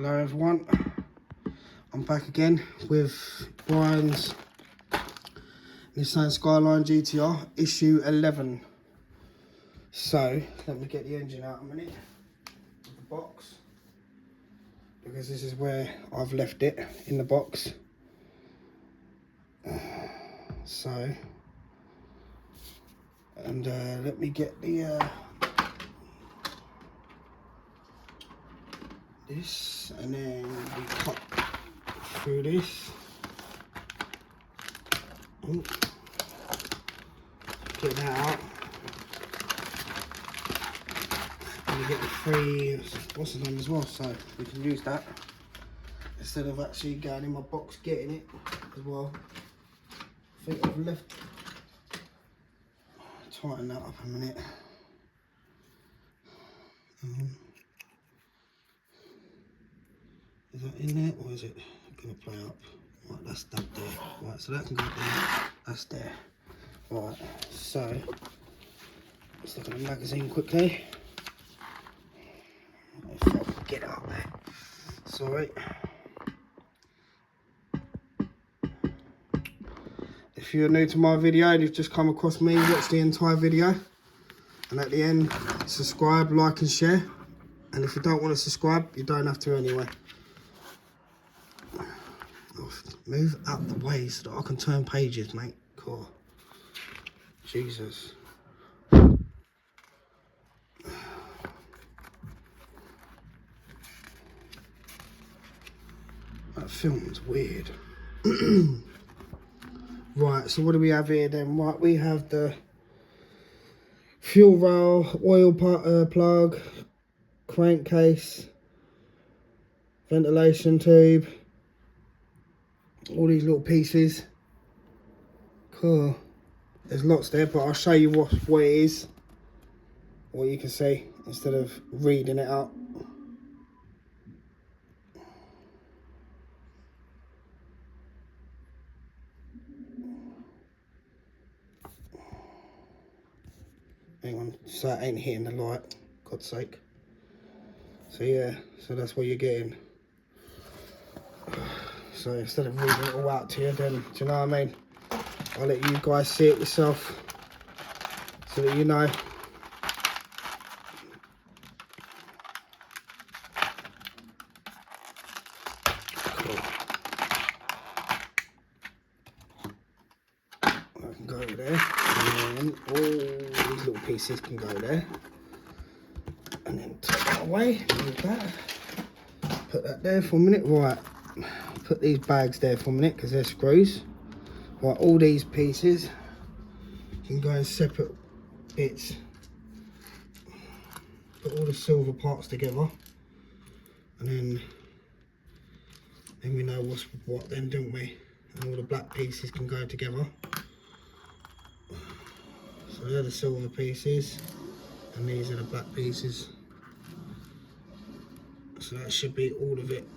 Hello everyone, I'm back again with Brian's Nissan Skyline GTR issue 11. So let me get the engine out a minute of the box, because this is where I've left it, in the box. Let me get the this, and then we cut through this. Ooh. Get that out. And we get the free what's the name as well, so we can use that instead of actually going in my box getting it as well. I think I've left. Tighten that up a minute. Is that in there, or is it going to play up? Right, that's that there. Right, so that can go there. That's there. Right, so let's look at the magazine quickly. If I can get it up there. Sorry. If you're new to my video and you've just come across me, watch the entire video. And at the end, subscribe, like and share. And if you don't want to subscribe, you don't have to anyway. Move out the way so that I can turn pages, mate. Cool. Jesus. That film's weird. Right, so what do we have here then? Right, we have the fuel rail, oil plug, crankcase, ventilation tube, all these little pieces. Cool. There's lots there, but I'll show you what it is, what you can see, instead of reading it out. Hang on, so it ain't hitting the light, God's sake. So yeah, so that's what you're getting. So instead of reading it all out to you, then, do you know what I mean? I'll let you guys see it yourself, so that you know. Cool. I can go over there, and then all these little pieces can go there. And then take that away, move that. Put that there for a minute. Right, put these bags there for a minute because they're screws. Right, all these pieces can go in separate bits. Put all the silver parts together, and then we know what's what then, don't we? And all the black pieces can go together. So they're the silver pieces, and these are the black pieces. So that should be all of it.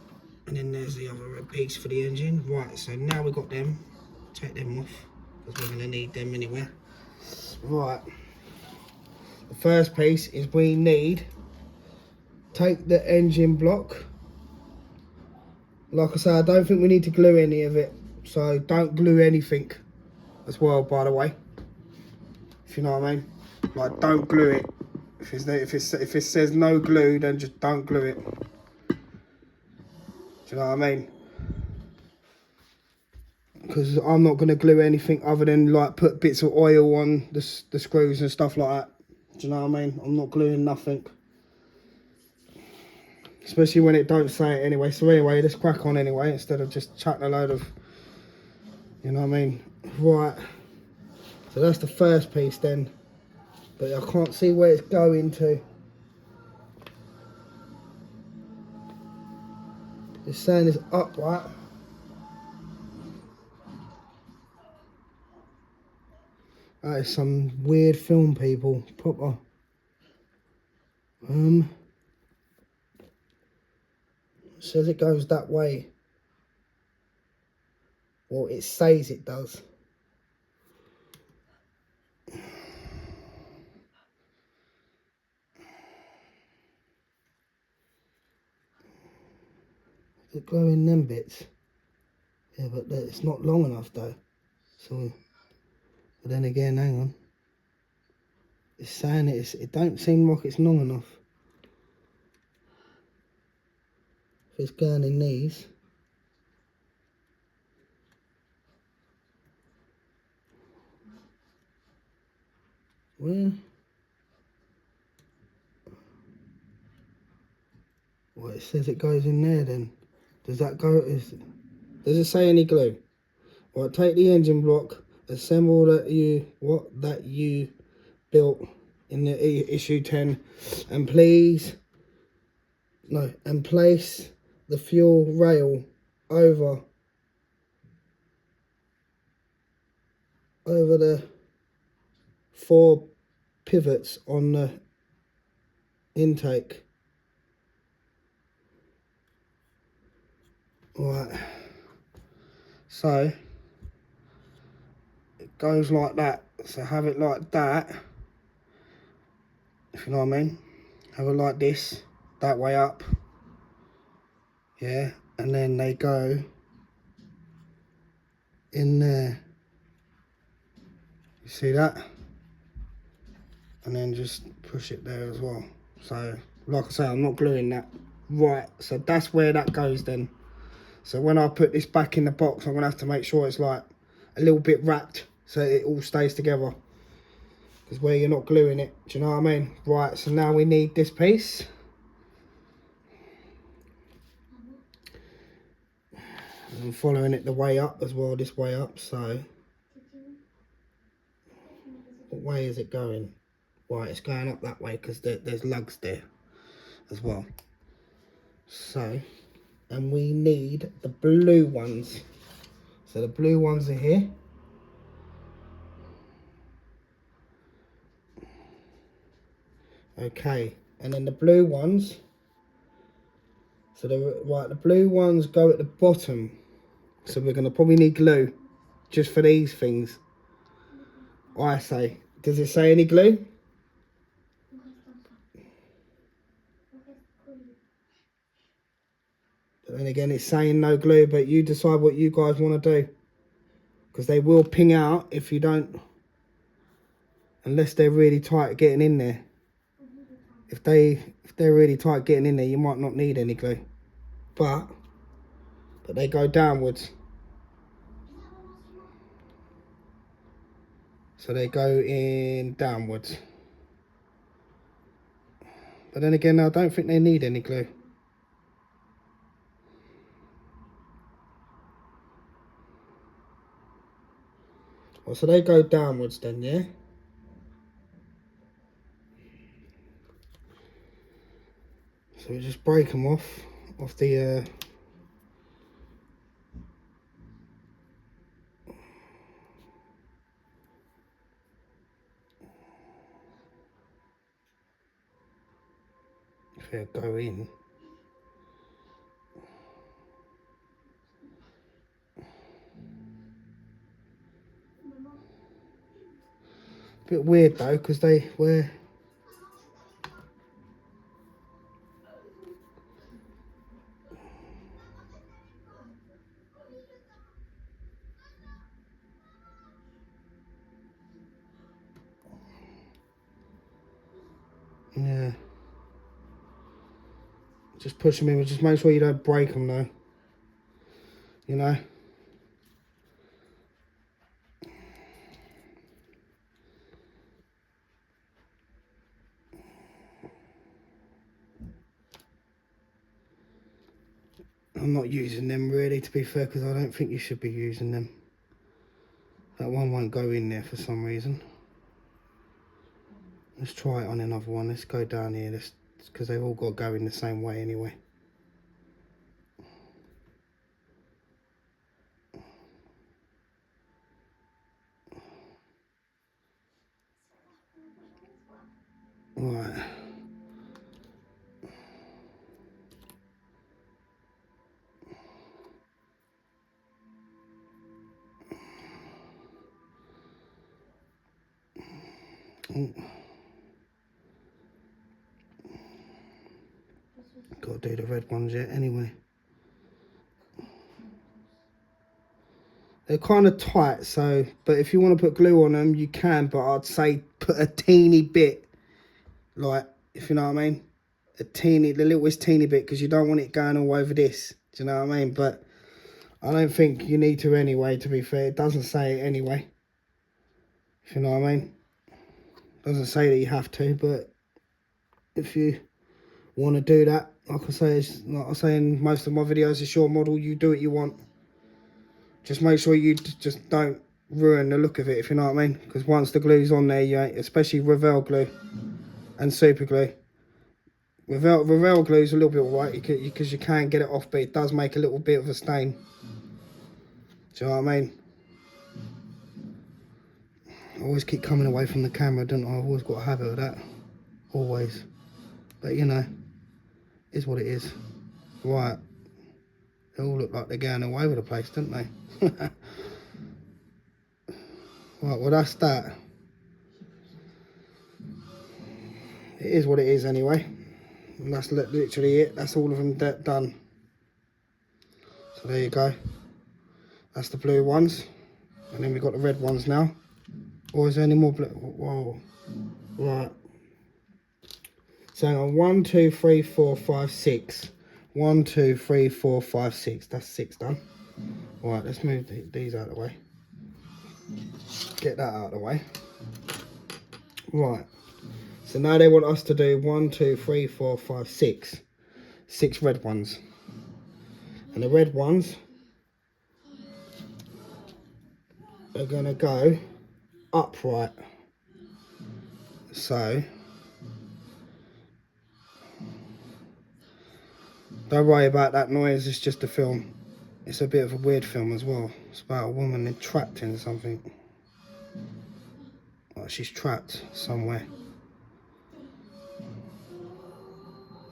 And then there's the other red piece for the engine. Right, so now we've got them. Take them off, because we're going to need them anyway. Right. The first piece is we need, take the engine block. Like I say, I don't think we need to glue any of it. So don't glue anything as well, by the way. If you know what I mean. Like, don't glue it. If it says no glue, then just don't glue it. Do you know what I mean? Because I'm not going to glue anything other than like put bits of oil on the screws and stuff like that. Do you know what I mean? I'm not gluing nothing. Especially when it don't say it anyway. So anyway, let's crack on anyway, instead of just chucking a load of, you know what I mean? Right. So that's the first piece then. But I can't see where it's going to. It's saying it's up, right? That is some weird film, people. Proper. Says it goes that way. Well, it says it does. It's glowing them bits. Yeah, but it's not long enough though. So, but then again, hang on. It's saying it don't seem like it's long enough. If it's going in these. Well, it says it goes in there then. Does that go, does it say any glue? Right, take the engine block, assemble that you built in the issue 10, and place the fuel rail over the 4 pivots on the intake. Right, so it goes like that. So have it like that, if you know what I mean. Have it like this, that way up, yeah, and then they go in there. You see that? And then just push it there as well. So, like I say, I'm not gluing that. Right, so that's where that goes then. So when I put this back in the box, I'm going to have to make sure it's like a little bit wrapped so it all stays together. Because where you're not gluing it, do you know what I mean? Right, so now we need this piece. And I'm following it the way up as well, this way up, so. What way is it going? Right, it's going up that way because there's lugs there as well. So, and we need the blue ones. So the blue ones are here. Okay, and then the blue ones. So the blue ones go at the bottom. So we're gonna probably need glue just for these things. I say. Does it say any glue? But then again, it's saying no glue, but you decide what you guys want to do. Because they will ping out if you don't, unless they're really tight getting in there. If they're really tight getting in there, you might not need any glue. But they go downwards. So they go in downwards. But then again, I don't think they need any glue. Well, so they go downwards then, yeah? So we just break them off the if they go in. Bit weird though, because they were. Yeah. Just push them in, just make sure you don't break them though. You know? I'm not using them really, to be fair, because I don't think you should be using them. That one won't go in there for some reason. Let's try it on another one. Let's go down here, because they've all got to go in the same way anyway. Right. Got to do the red ones yet anyway. They're kind of tight, so, but if you want to put glue on them, you can, but I'd say put a teeny bit, like, if you know what I mean, the littlest teeny bit, because you don't want it going all over this, do you know what I mean? But I don't think you need to anyway, to be fair. It doesn't say it anyway, if you know what I mean. It doesn't say that you have to, but if you want to do that, like I say, it's like I say in most of my videos, it's your model, you do what you want. Just make sure you just don't ruin the look of it, if you know what I mean. Because once the glue's on there, you ain't, especially Revell glue and super glue. Revell glue's a little bit alright because you can get it off, but it does make a little bit of a stain. Do you know what I mean? I always keep coming away from the camera, don't I? I've always got a habit of that. Always. But you know, it's what it is. Right. They all look like they're going all over the place, don't they? Right, well that's that. It is what it is anyway. And that's literally it. That's all of them done. So there you go. That's the blue ones. And then we've got the red ones now. Or is there any more blue? Whoa. Right. So hang on. 1, 2, 3, 4, 5, 6. 1, 2, 3, 4, 5, 6. That's 6 done. Right, let's move these out of the way. Get that out of the way. Right. So now they want us to do 1, 2, 3, 4, 5, 6. 6 red ones. And the red ones are going to go upright. So don't worry about that noise, it's just a film. It's a bit of a weird film as well. It's about a woman trapped in something. Like she's trapped somewhere.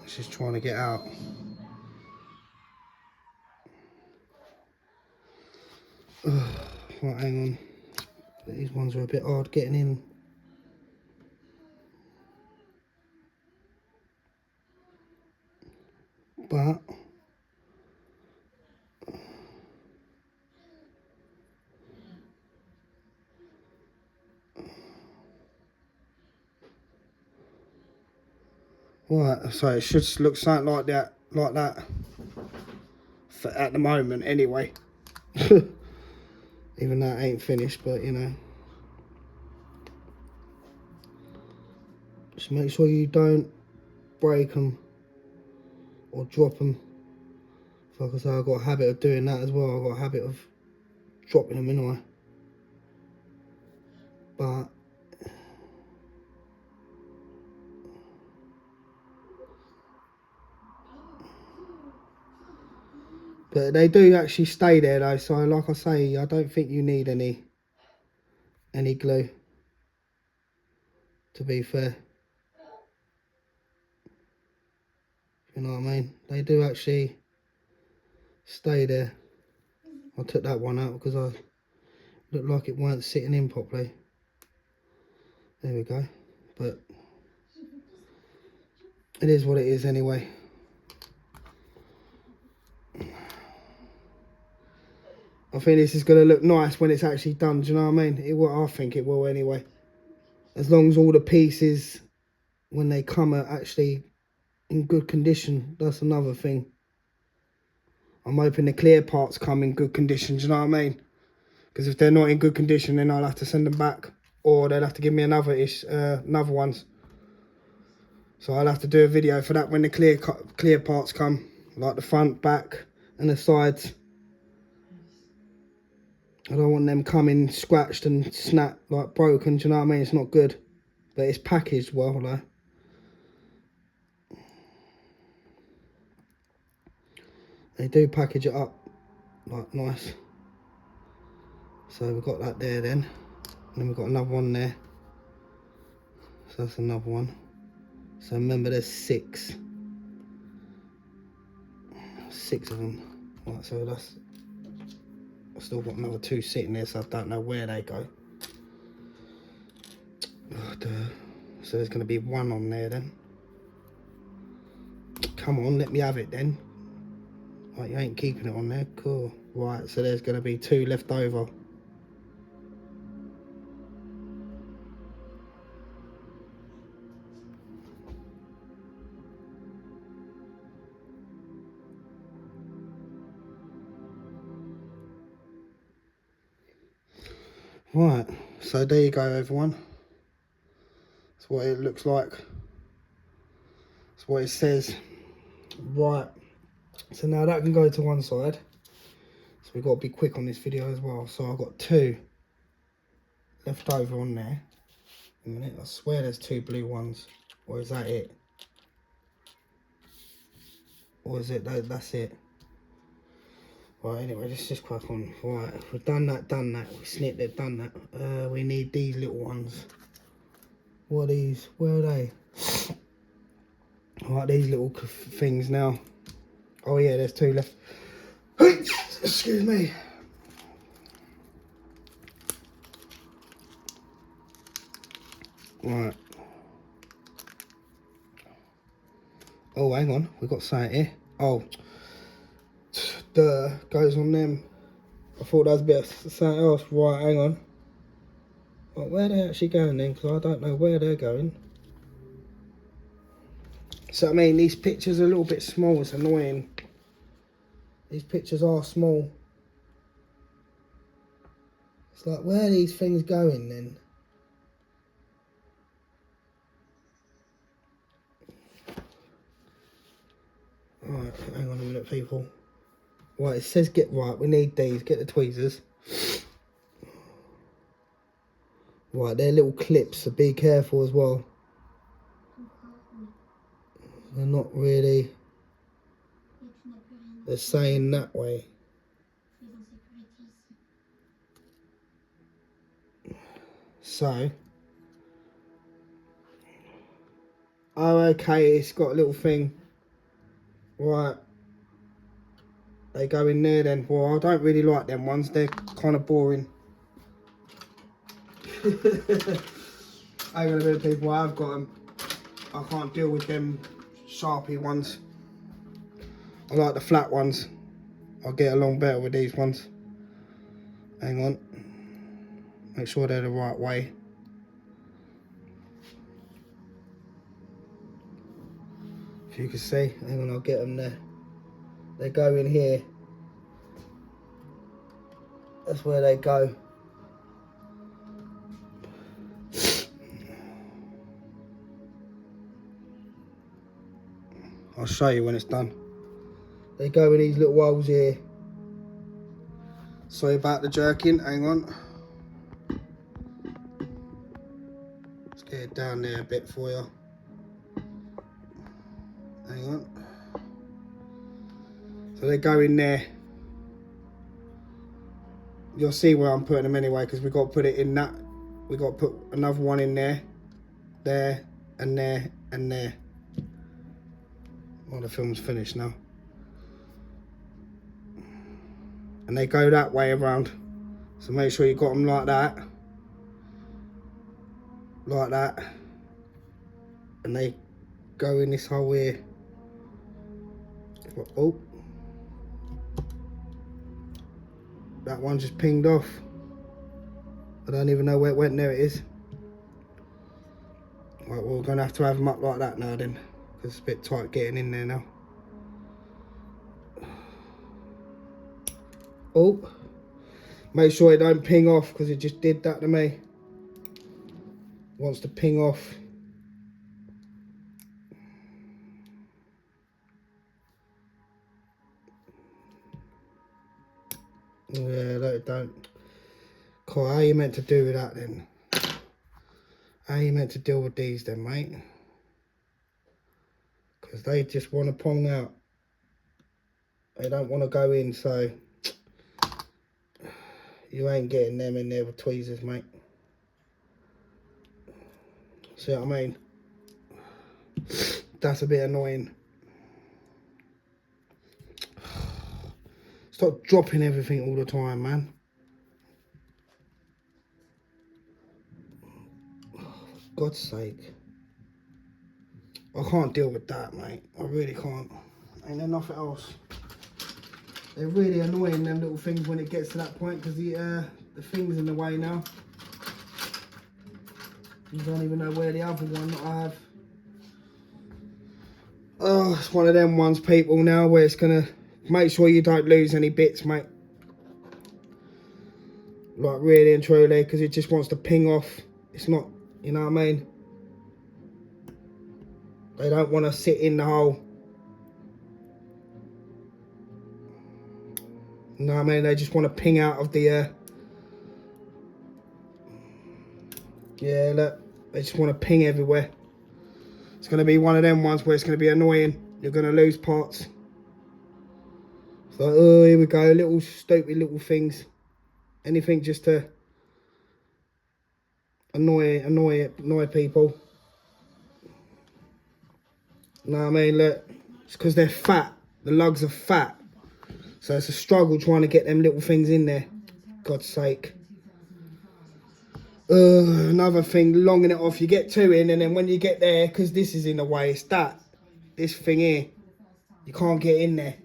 She's trying to get out. Right, hang on. These ones are a bit hard getting in. But right, so it should look something like that, for, at the moment anyway. Even though it ain't finished, but you know. Just make sure you don't break them or drop them. Like I say, I've got a habit of doing that as well. I've got a habit of dropping them anyway. But they do actually stay there though, so like I say, I don't think you need any glue, to be fair. You know what I mean? They do actually stay there. I took that one out because I looked like it weren't sitting in properly. There we go. But it is what it is anyway. I think this is going to look nice when it's actually done, do you know what I mean? It will, I think it will anyway. As long as all the pieces, when they come, are actually in good condition. That's another thing. I'm hoping the clear parts come in good condition, do you know what I mean? Because if they're not in good condition, then I'll have to send them back. Or they'll have to give me another ones. So I'll have to do a video for that when the clear parts come. Like the front, back and the sides. I don't want them coming scratched and snapped, like broken, do you know what I mean? It's not good. But it's packaged well though. They do package it up like nice. So we've got that there then. And then we've got another one there. So that's another one. So remember there's 6. 6 of them. Right, so that's... I've still got another 2 sitting there, so I don't know where they go. Oh, so there's going to be 1 on there then. Come on, let me have it then. Right, you ain't keeping it on there. Cool. Right, so there's going to be 2 left over. Right, so there you go everyone. That's what it looks like. That's what it says. Right, so now that can go to one side. So we've got to be quick on this video as well. So I've got 2 left over on there. A minute, I swear there's 2 blue ones. Or is that it? Or is it that's it? Right, anyway, let's just crack on. Right, we've done that. We snipped it, done that. We need these little ones. What are these? Where are they? Right, these little things now. Oh yeah, there's 2 left. Excuse me. Right. Oh, hang on, we've got something here. Oh, goes on them. I thought that was a bit of something else. Right, hang on. Well, where are they actually going then? Because I don't know where they're going. So, I mean, these pictures are a little bit small. It's annoying. These pictures are small. It's like, where are these things going then? Right, hang on a minute, people. Right, it says right, we need these. Get the tweezers. Right, they're little clips, so be careful as well. They're not really... They're saying that way. So... Oh, okay, it's got a little thing. Right. They go in there then. Well, I don't really like them ones. They're kind of boring. I ain't gonna be people, I've got them. I can't deal with them Sharpie ones. I like the flat ones. I'll get along better with these ones. Hang on. Make sure they're the right way. If you can see, hang on, I'll get them there. They go in here. That's where they go. I'll show you when it's done. They go in these little holes here. Sorry about the jerking, hang on. Let's get it down there a bit for you. Hang on. So they go in there. You'll see where I'm putting them anyway, because we've got to put it in that. We've got to put another one in there. There, and there, and there. Well, the film's finished now. And they go that way around. So make sure you got them like that. Like that. And they go in this hole here. Oh. That one just pinged off. I don't even know where it went. There it is. Right, well, we're going to have them up like that now then. Because it's a bit tight getting in there now. Oh. Make sure it don't ping off, because it just did that to me. Wants to ping off. Yeah, that don't. Cool, how you meant to do with that then? How you meant to deal with these then, mate? Because they just want to pong out. They don't want to go in, so you ain't getting them in there with tweezers, mate. See what I mean? That's a bit annoying. Stop dropping everything all the time, man. For God's sake. I can't deal with that, mate. I really can't. Ain't there nothing else? They're really annoying, them little things, when it gets to that point, because the thing's in the way now. You don't even know where the other one that I have. Oh, it's one of them ones, people, now, where it's going to make sure you don't lose any bits, mate. Like, really and truly, because it just wants to ping off. It's not, you know what I mean? They don't want to sit in the hole. You know what I mean? They just want to ping out of the... yeah, look. They just want to ping everywhere. It's going to be one of them ones where it's going to be annoying. You're going to lose parts. It's like, oh, here we go. Little stupid little things. Anything just to annoy people. You know what I mean? Look, it's because they're fat. The lugs are fat. So it's a struggle trying to get them little things in there. God's sake. Another thing, longing it off. You get two in, and then when you get there, because this is in the way, it's this thing here. You can't get in there.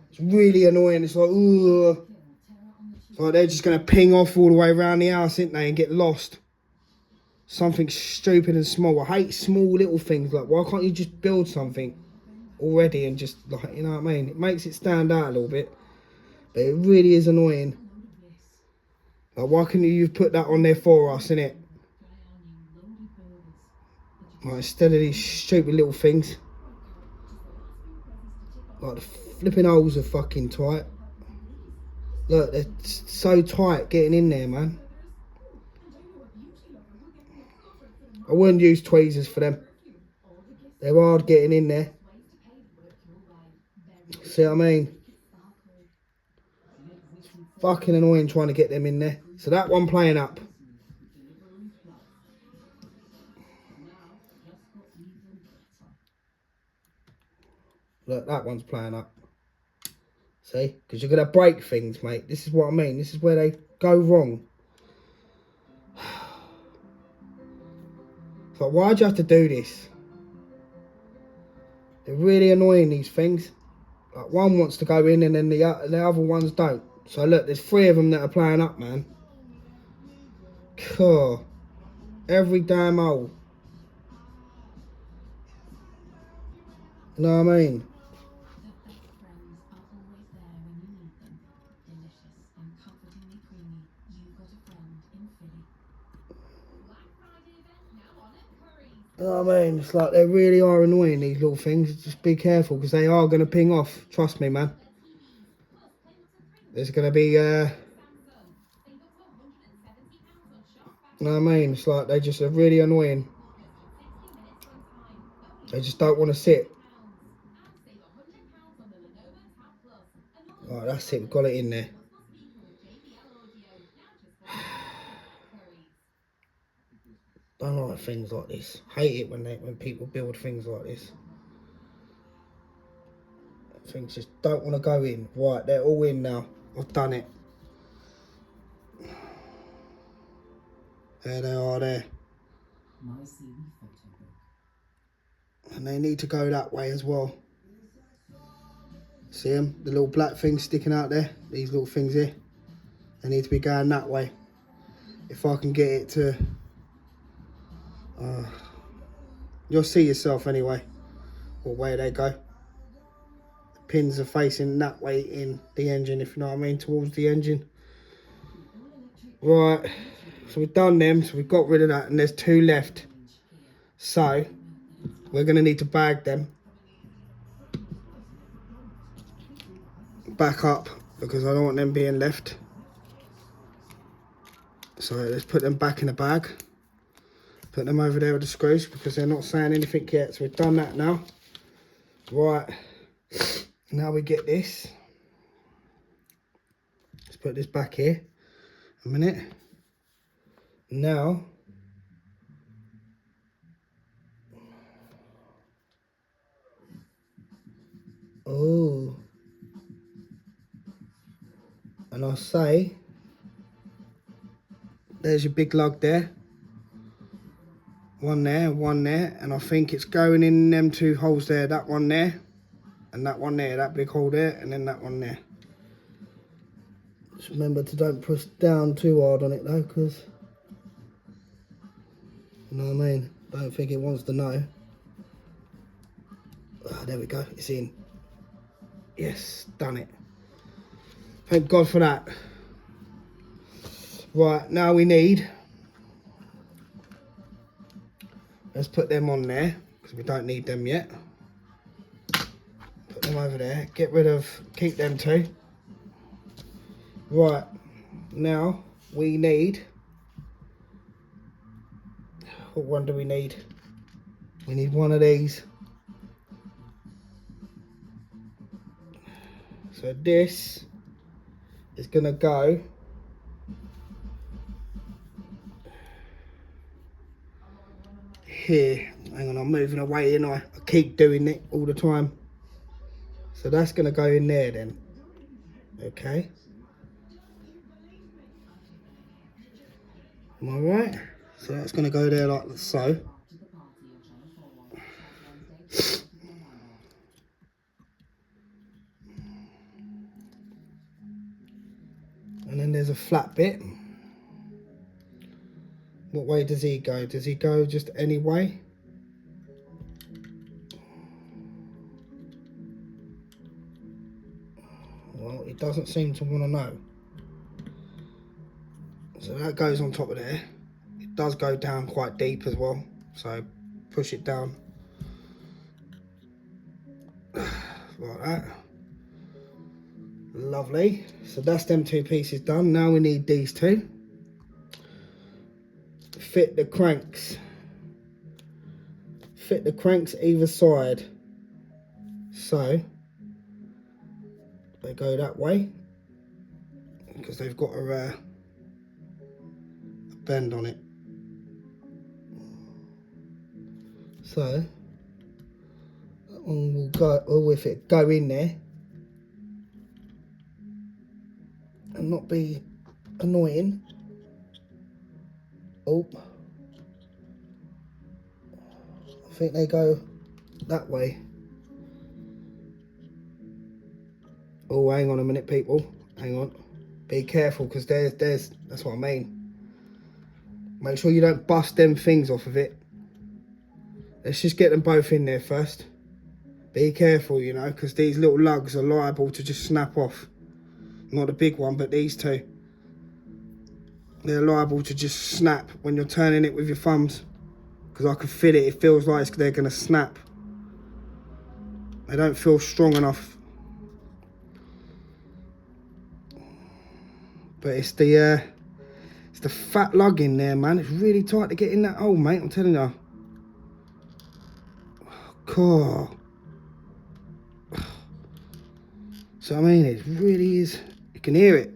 It's really annoying. It's like, ugh. It's like they're just going to ping off all the way around the house, ain't they, and get lost. Something stupid and small. I hate small little things. Like, why can't you just build something already and just, like, you know what I mean? It makes it stand out a little bit. But it really is annoying. Like, why couldn't you put that on there for us, innit? Like, instead of these stupid little things. Like, the flipping holes are fucking tight. Look, they're so tight getting in there, man. I wouldn't use tweezers for them. They're hard getting in there. See what I mean? It's fucking annoying trying to get them in there. So that one playing up. Look, that one's playing up. See? Because you're going to break things, mate. This is what I mean. This is where they go wrong. It's like, why'd you have to do this? They're really annoying, these things. Like, one wants to go in and then the other ones don't. So look, there's 3 of them that are playing up, man. Cool. Every damn hole. You know what I mean? You know what I mean? It's like they really are annoying, these little things. Just be careful, because they are going to ping off. Trust me, man. There's going to be... you know what I mean? It's like they just are really annoying. They just don't want to sit. Right, that's it. We've got it in there. Don't like things like this. Hate it when people build things like this. Things just don't want to go in. Right, they're all in now. I've done it. There they are there. And they need to go that way as well. See them? The little black things sticking out there. These little things here. They need to be going that way. If I can get it to... you'll see yourself anyway. What way they go. The pins are facing that way in the engine, if you know what I mean. Towards the engine. Right. So we've done them. So we've got rid of that. And there's 2 left. So... we're going to need to bag them back up, because I don't want them being left. So let's put them back in a bag. Put them over there with the screws, because they're not saying anything yet. So we've done that now. Right. Now we get this. Let's put this back here. A minute. Now... oh, and I'll say, there's your big lug there, one there, and I think it's going in them 2 holes there, that one there, and that one there, that big hole there, and then that one there. Just remember to don't push down too hard on it though, because, you know what I mean? Don't think it wants to know. Ah, there we go, it's in. Yes, done it. Thank God for that. Right, now we need, let's put them on there, because we don't need them yet. Put them over there, get rid of, keep them two. Right, now we need, what one do we need? We need one of these. So this is gonna go here. Hang on, I'm moving away, and I keep doing it all the time. So that's gonna go in there then. Okay. Am I right? So that's gonna go there like so. And then there's a flat bit. What way does he go? Does he go just any way? Well, he doesn't seem to want to know. So that goes on top of there. It does go down quite deep as well. So push it down. Like that. Lovely. So that's them two pieces done. Now we need these two. Fit the cranks. Fit the cranks either side. So they go that way because they've got a bend on it. So that one will go, or with it, go in there and not be annoying. Oh, I think they go that way. Oh, hang on a minute, people. Hang on. Be careful, because there's, that's what I mean. Make sure you don't bust them things off of it. Let's just get them both in there first. Be careful, you know, because these little lugs are liable to just snap off. Not a big one, but these two. They're liable to just snap when you're turning it with your thumbs. Because I can feel it. It feels like they're going to snap. They don't feel strong enough. But it's the fat lug in there, man. It's really tight to get in that hole, mate. I'm telling you. God. So I mean, it really is. You can hear it.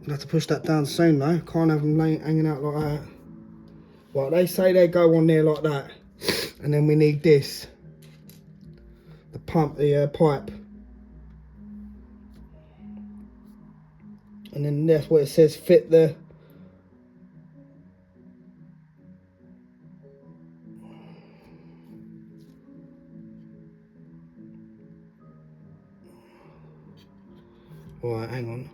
I'll have to push that down soon, though. Can't have them hanging out like that. Right, they say they go on there like that, and then we need this. The pump, the pipe. And then that's what it says, fit the... Right, hang on.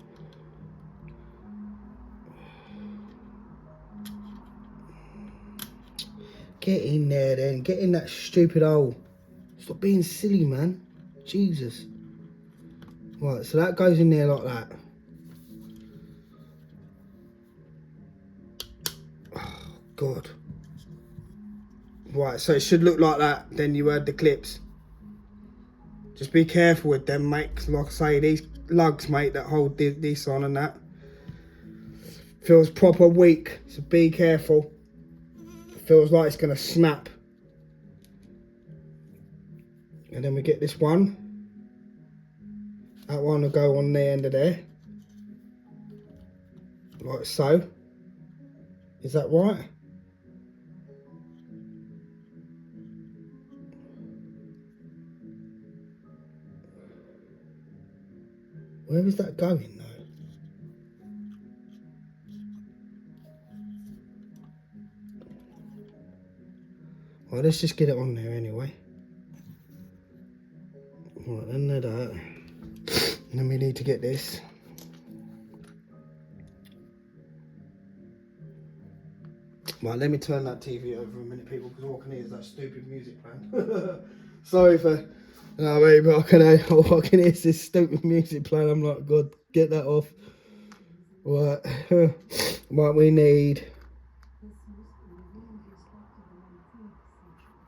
Get in there then, get in that stupid hole. Stop being silly, man. Jesus. Right, so that goes in there like that. Oh, God. Right, so it should look like that. Then you heard the clips. Just be careful with them, mate. 'Cause like I say, these lugs, mate, that hold this on and that, feels proper weak. So be careful. It feels like it's going to snap. And then we get this one. That one will go on the end of there. Like so. Is that right? Where is that going though? Well, let's just get it on there anyway. Right, then that. And then we need to get this. Right, let me turn that TV over a minute, people, because all I can hear is that stupid music playing. Sorry for... No, mate, but all I can hear is this stupid music playing. I'm like, God, get that off. Right. Right, we need...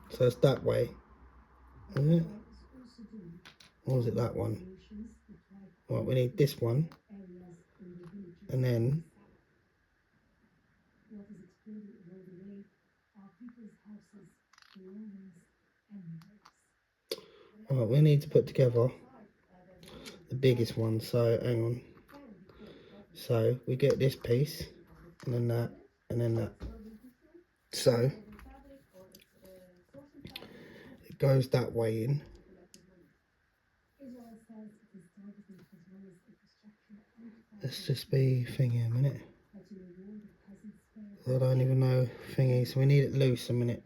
So it's that way. Is it? Or is it that one? Right, we need this one. And then... Right, we need to put together the biggest one, so hang on. So we get this piece, and then that, and then that. So it goes that way in. Let's just be thingy a minute. I don't even know thingy, so we need it loose a minute,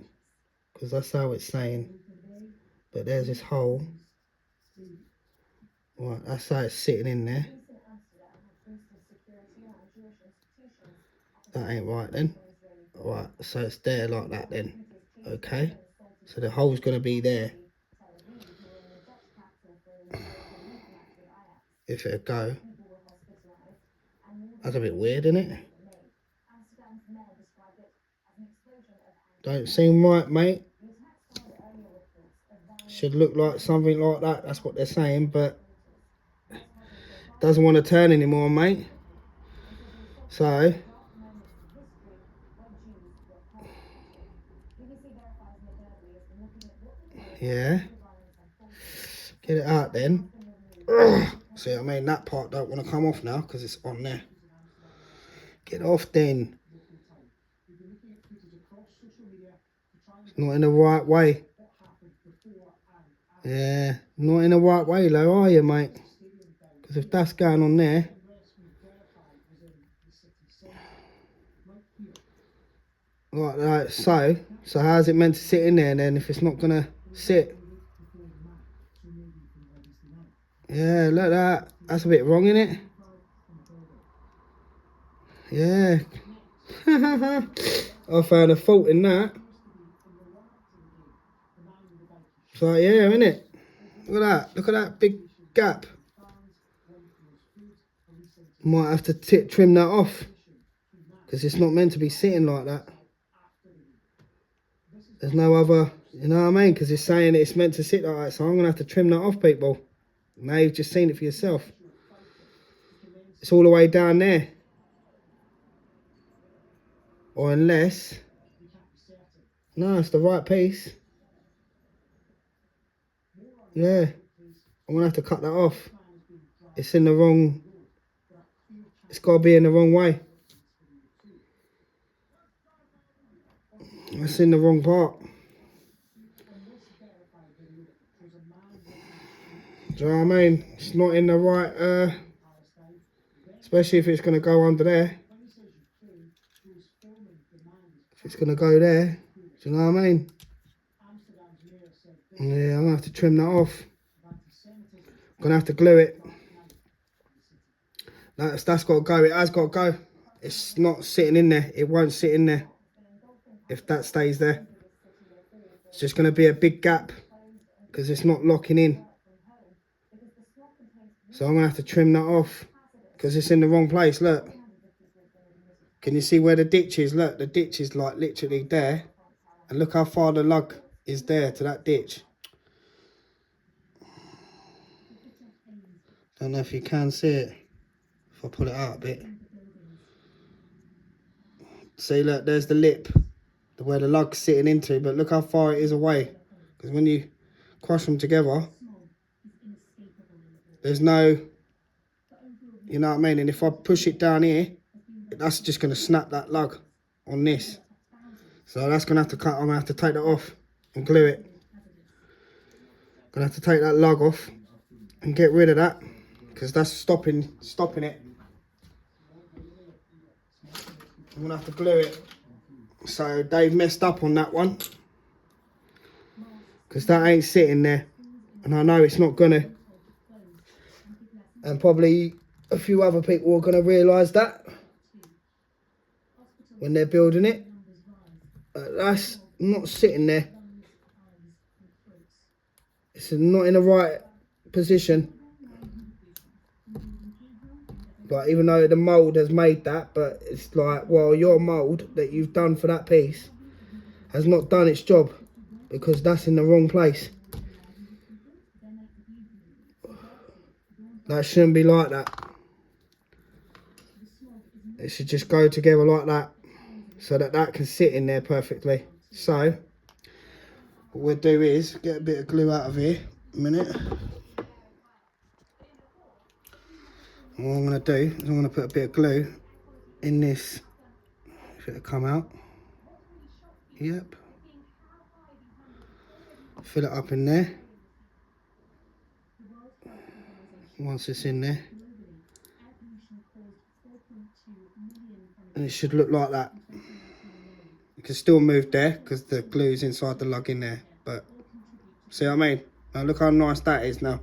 because that's how it's saying. But there's this hole. Right, that's how it's sitting in there. That ain't right then. Right, so it's there like that then. Okay, so the hole's going to be there. If it'll go. That's a bit weird, isn't it? Don't seem right, mate. Should look like something like that. That's what they're saying, but doesn't want to turn anymore, mate. So yeah, get it out then. See what I mean? That part don't want to come off now because it's on there. Get off then. It's not in the right way. Yeah, not in the right way though, are you, mate? Because if that's going on there, right, so how's it meant to sit in there then if it's not gonna sit? Yeah, look at that. That's a bit wrong, isn't it? Yeah. I found a fault in that. So yeah, innit? Look at that. Look at that big gap. Might have to trim that off, because it's not meant to be sitting like that. There's no other, you know what I mean? Because it's saying it's meant to sit like that, so I'm going to have to trim that off, people. Now you've just seen it for yourself. It's all the way down there. Or unless... No, it's the right piece. Yeah. I'm going to have to cut that off. It's in the wrong... It's got to be in the wrong way. It's in the wrong part. Do you know what I mean? It's not in the right... especially if it's going to go under there. If it's going to go there. Do you know what I mean? Yeah, I'm going to have to trim that off. I'm going to have to glue it. That's got to go. It has got to go. It's not sitting in there. It won't sit in there if that stays there. It's just going to be a big gap because it's not locking in. So I'm going to have to trim that off because it's in the wrong place. Look. Can you see where the ditch is? Look, the ditch is like literally there. And look how far the lug is there to that ditch. Don't know if you can see it. If I pull it out a bit. See, look, there's the lip. Where the lug's sitting into. But look how far it is away. Because when you crush them together, there's no... You know what I mean? And if I push it down here, that's just going to snap that lug on this. So that's going to have to cut. I'm going to have to take that off and glue it. Going to have to take that lug off and get rid of that. Because that's stopping it. I'm going to have to glue it. So they've messed up on that one. because that ain't sitting there, and I know it's not gonna. And probably a few other people are gonna realise that when they're building it. That's not sitting there. It's not in the right position. Like, even though the mould has made that, but it's like, well, your mould that you've done for that piece has not done its job, because that's in the wrong place. That shouldn't be like that. It should just go together like that, so that that can sit in there perfectly. So what we'll do is get a bit of glue out of here. A minute. And what I'm going to do is I'm going to put a bit of glue in this. If it'll come out. Yep. Fill it up in there. Once it's in there. And it should look like that. You can still move there because the glue's inside the lug in there. But see what I mean? Now look how nice that is now.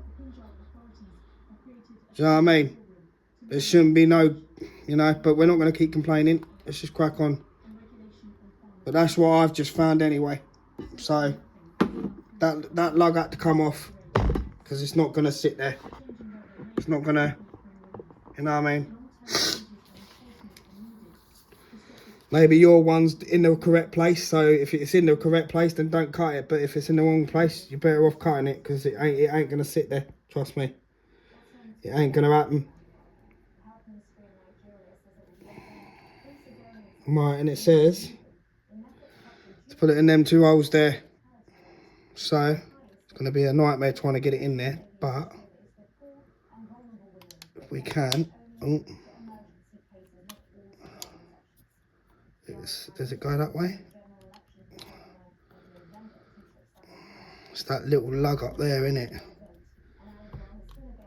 Do you know what I mean? There shouldn't be no, you know, but we're not going to keep complaining. Let's just crack on. But that's what I've just found anyway. So that lug had to come off, because it's not going to sit there. It's not going to, you know what I mean? Maybe your one's in the correct place, so if it's in the correct place, then don't cut it. But if it's in the wrong place, you're better off cutting it, because it ain't going to sit there. Trust me. It ain't going to happen. Right, and it says to put it in them 2 holes there. So it's going to be a nightmare trying to get it in there, but if we can. Oh. Does it go that way? It's that little lug up there, isn't it?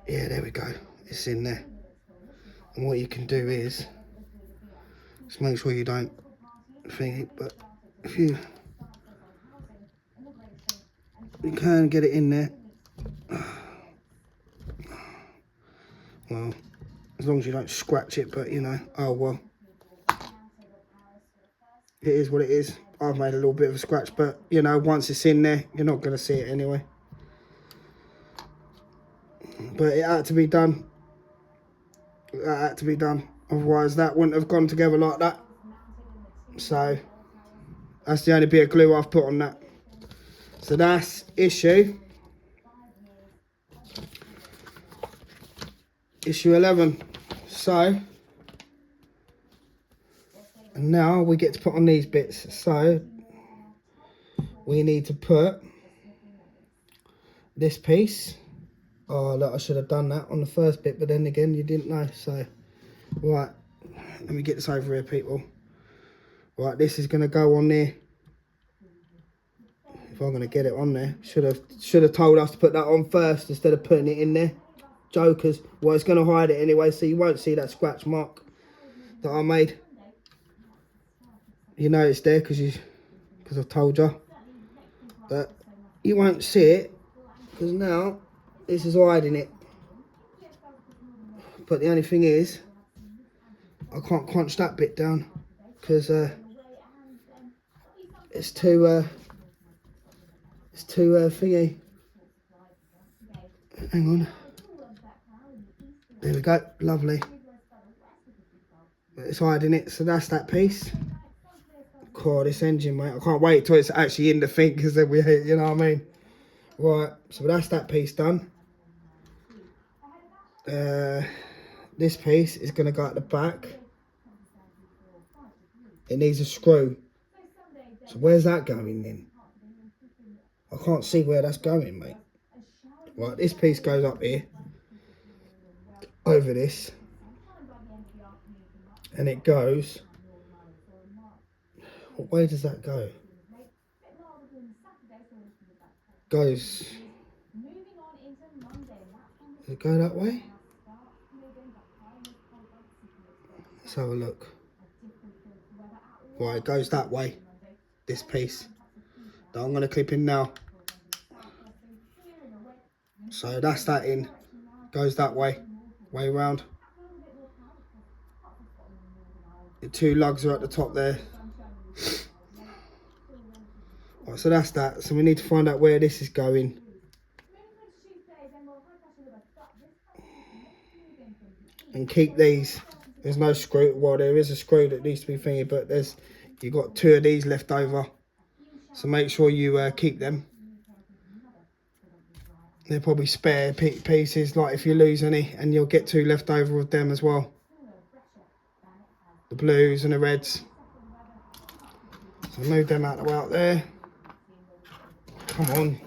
Yeah, there we go. It's in there. And what you can do is just make sure you don't think it, but if you can get it in there, well, as long as you don't scratch it, but you know, oh well, it is what it is. I've made a little bit of a scratch, but you know, once it's in there, you're not going to see it anyway. But it had to be done. That had to be done, otherwise that wouldn't have gone together like that. So that's the only bit of glue I've put on that. So that's issue 11. So, and now we get to put on these bits. So we need to put this piece. Oh look, I should have done that on the first bit, but then again you didn't know. So right, let me get this over here, people. Right, this is going to go on there. If I'm going to get it on there, should have told us to put that on first instead of putting it in there. Jokers. Well, it's going to hide it anyway, so you won't see that scratch mark that I made. You know it's there because I've told you. But you won't see it because now this is hiding it. But the only thing is, I can't crunch that bit down because it's too thingy. Hang on. There we go. Lovely. But it's hiding it, so that's that piece. God, this engine, mate. I can't wait till it's actually in the thing, because then we hit, you know what I mean? Right, so that's that piece done. This piece is going to go at the back. It needs a screw. So where's that going then? I can't see where that's going, mate. Right, this piece goes up here. Over this. And it goes. What way does that go? Goes. Does it go that way? Let's have a look. Right, it goes that way. This piece that I'm going to clip in now. So that's that in. Goes that way round. The 2 lugs are at the top there. Right, so that's that. So we need to find out where this is going. And keep these. There's no screw. Well, there is a screw that needs to be thingy, but you've got 2 of these left over. So make sure you keep them. They're probably spare pieces, like if you lose any, and you'll get 2 left over of them as well. The blues and the reds. So move them out the way out there. Come on.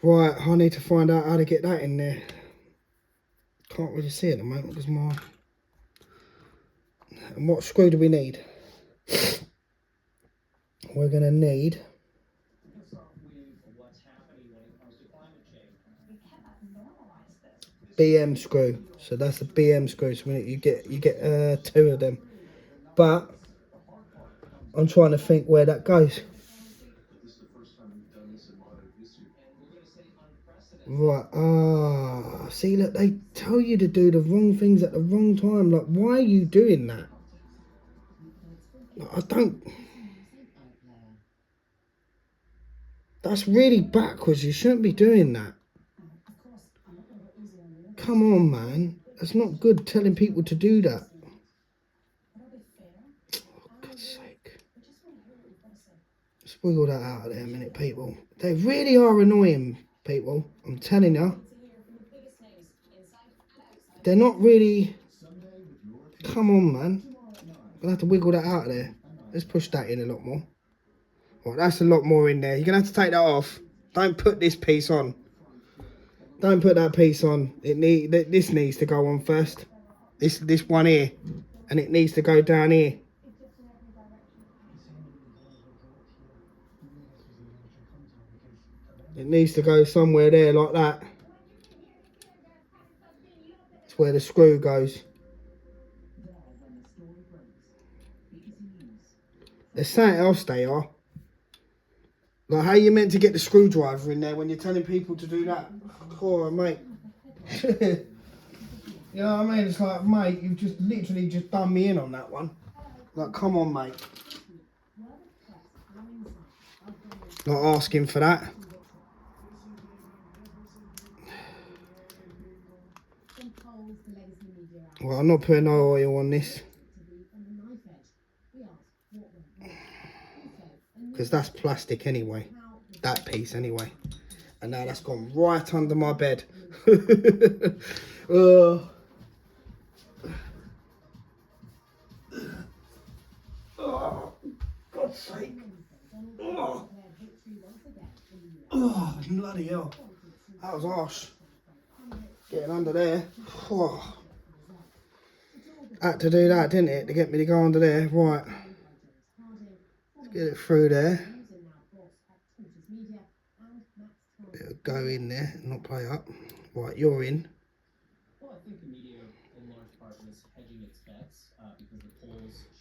Right, I need to find out how to get that in there. Can't really see it at the moment because my... And what screw do we need? We're going to need... BM screw. So that's the BM screw. So you get 2 of them. But I'm trying to think where that goes. Right, see, look, they tell you to do the wrong things at the wrong time. Like, why are you doing that? Like, I don't... That's really backwards. You shouldn't be doing that. Come on, man. That's not good telling people to do that. Oh, God's sake. Let's wiggle that out of there a minute, people. They really are annoying, people. I'm telling you. They're not really... Come on, man. I'm going to have to wiggle that out of there. Let's push that in a lot more. Well, that's a lot more in there. You're going to have to take that off. Don't put this piece on. Don't put that piece on. This needs to go on first. This one here. And it needs to go down here. It needs to go somewhere there like that. That's where the screw goes. There's something else they are. Like, how you meant to get the screwdriver in there when you're telling people to do that? Oh, mate. You know what I mean? It's like, mate, you've just literally just done me in on that one. Like, come on, mate. Not asking for that. Well, I'm not putting no oil on this. Because that's plastic anyway. That piece anyway. And now that's gone right under my bed. Oh, God's sake. Oh, bloody hell. That was harsh. Getting under there. Oh. Had to do that, didn't it? To get me to go under there. Right. Let's get it through there. It'll go in there, not play up. Right, you're in.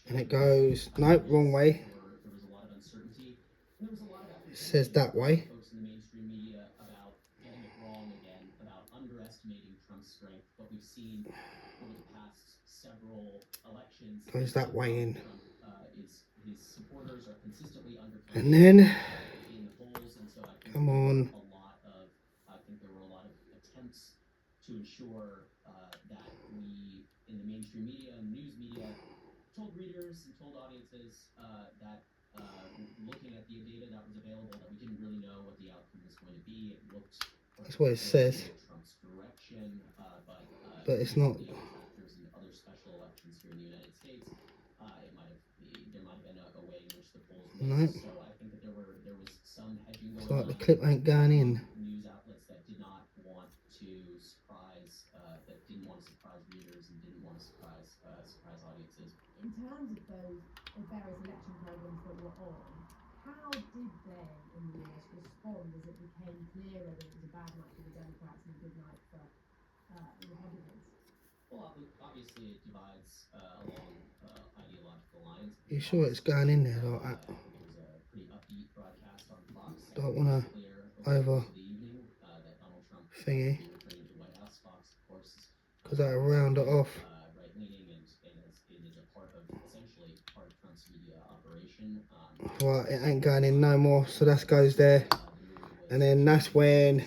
And it goes, nope, wrong way. It says that way. Goes that way in. And then, come on. To ensure that we, in the mainstream media and news media, told readers and told audiences that looking at the data that was available, that we didn't really know what the outcome was going to be. It looked... That's what it says. Trump's direction, but it's not. Factors in other special elections here in the United States, there might have been a way in which the polls missed. So I think that there was some hedging going on. It's like the clip ain't going in. News outlets that did not want to surprise, readers and didn't want to surprise audiences. In terms of those various election programs that were on, how did they in the US respond as it became clearer that it was a bad night for the Democrats and a good night for the Republicans? Well, obviously it divides along ideological lines. You sure it's going in there like that? It was a pretty upbeat broadcast on Fox. Don't want to over. thingy, because that'll round it off. Right, it ain't going in no more, so that goes there. And then that's when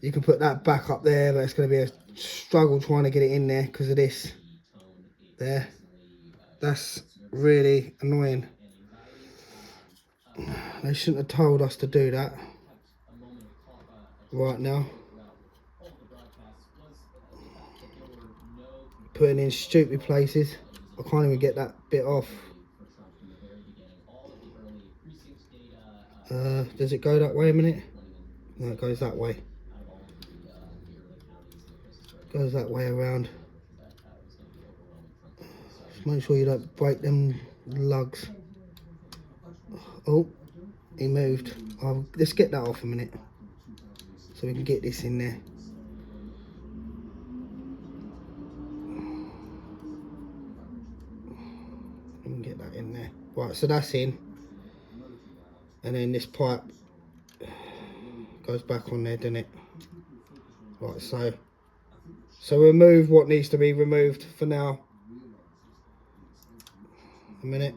you can put that back up there, but it's going to be a struggle trying to get it in there because of this. There. That's really annoying. They shouldn't have told us to do that right now. Putting in stupid places. I can't even get that bit off. Does it go that way a minute? No, it goes that way. Goes that way around. Just make sure you don't break them lugs. Oh, he moved. Let's get that off a minute, so we can get this in there. We can get that in there. Right, so that's in. And then this pipe goes back on there, doesn't it? Right, so remove what needs to be removed for now. A minute.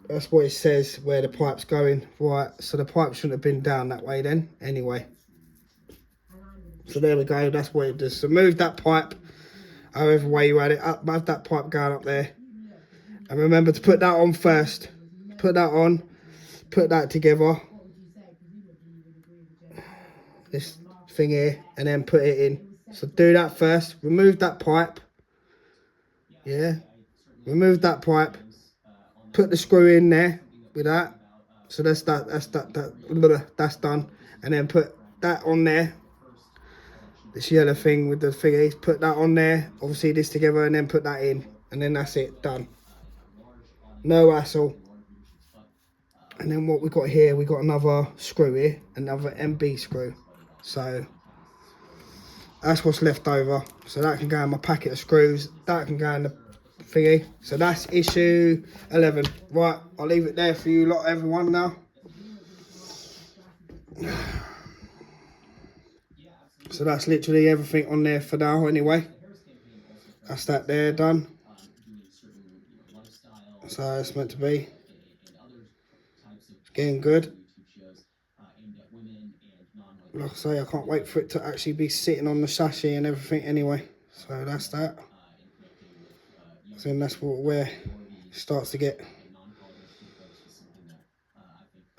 That's what it says where the pipe's going. Right, so the pipe shouldn't have been down that way then, anyway. So there we go, that's what it does. So move that pipe, however way you had it up, have that pipe going up there. And remember to put that on first. Put that on, put that together. This thing here, and then put it in. So do that first, remove that pipe. Yeah, remove that pipe. Put the screw in there with that. So that's done. And then put that on there. This yellow thing with the thingies. Put that on there. Obviously this together and then put that in. And then that's it. Done. No hassle. And then what we got here, we got another screw here. Another MB screw. So that's what's left over. So that can go in my packet of screws. That can go in the thingy. So that's issue 11. Right, I'll leave it there for you lot, everyone now. So that's literally everything on there for now anyway. That's that there done. So it's meant to be. It's getting good. Like I say, I can't wait for it to actually be sitting on the chassis and everything anyway. So that's that. So then that's where it starts to get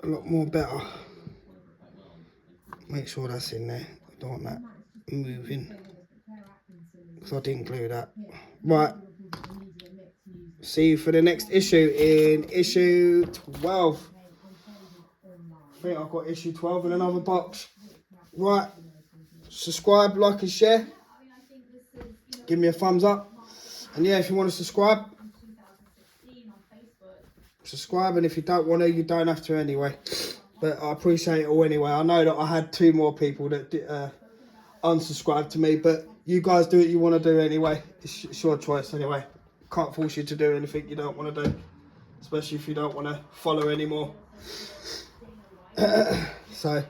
a lot more better. Make sure that's in there. I don't want that moving, because I didn't glue that. Right. See you for the next issue in issue 12. I think I've got issue 12 in another box. Right. Subscribe, like and share. Give me a thumbs up. And yeah, if you want to subscribe, and if you don't want to, you don't have to anyway. But I appreciate it all anyway. I know that I had 2 more people that unsubscribed to me, but you guys do what you want to do anyway. It's your choice anyway. Can't force you to do anything you don't want to do, especially if you don't want to follow anymore. So,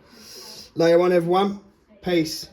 later on everyone. Peace.